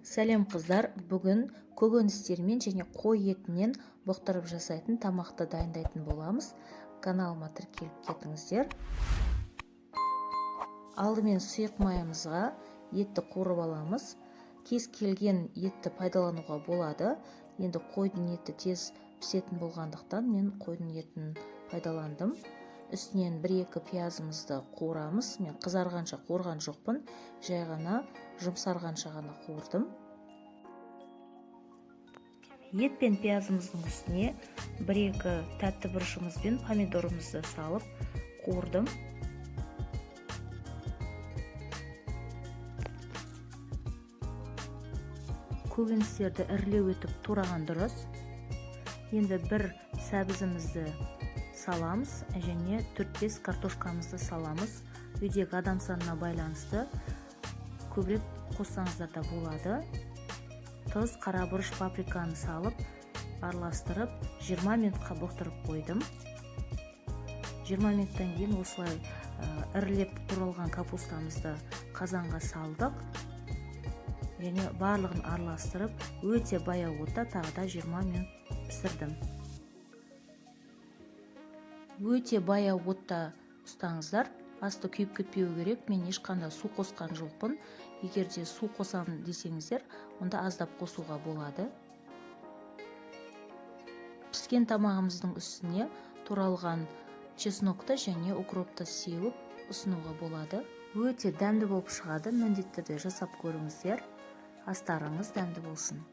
Сәлем қыздар, бүгін көкөністермен және қой етінен бұқтырып жасайтын тамақты дайындайтын боламыз. Каналыма тіркеліп кетіңіздер. Алдымен сұйық майымызға етті қуырып аламыз. Кез келген етті пайдалануға болады. Енді қойдың еті тез пісетін болғандықтан мен қойдың етін пайдаландым. Үстінен 1-2 пиязымызды қуырамыз. Мен қызарғанша қуырған жоқпын, жай ғана жұмсарғанша ғана қуырдым. Ет пен пиязымыздың үстіне 1-2 тәтті бұрышымыз бен помидорымызды салып қуырдым. Көкөністерді ірілеу етіп тураған дұрыс. Енді бір сәбізімізді саламыз және 4-5 картошкамызды саламыз. Үйдегі адам санына байланысты көбірек қоссаңыздар да болады. Тұз, қара бұрыш, паприканы салып араластырып 20 минутқа бұқтырып қойдым. 20 минуттан кейін осылай ірілеп туралған капустамызды қазанға салдық. Және барлығын араластырып өте баяу отта тағы да 20 минут пісірдім. Өте баяу отта ұстаңыздар. Асты күйіп кетпеу керек. Мен ешқандай су қосқан жоқпын. Егер де су қосамын десеңіздер, онда аздап қосуға болады. Піскен тамағымыздың үстіне туралған чеснокты және укропты сеуіп ұсынуға болады. Өте дәмді болып шығады. Міндетті түрде жасап көріңіздер. Астарыңыз дәмді болсын.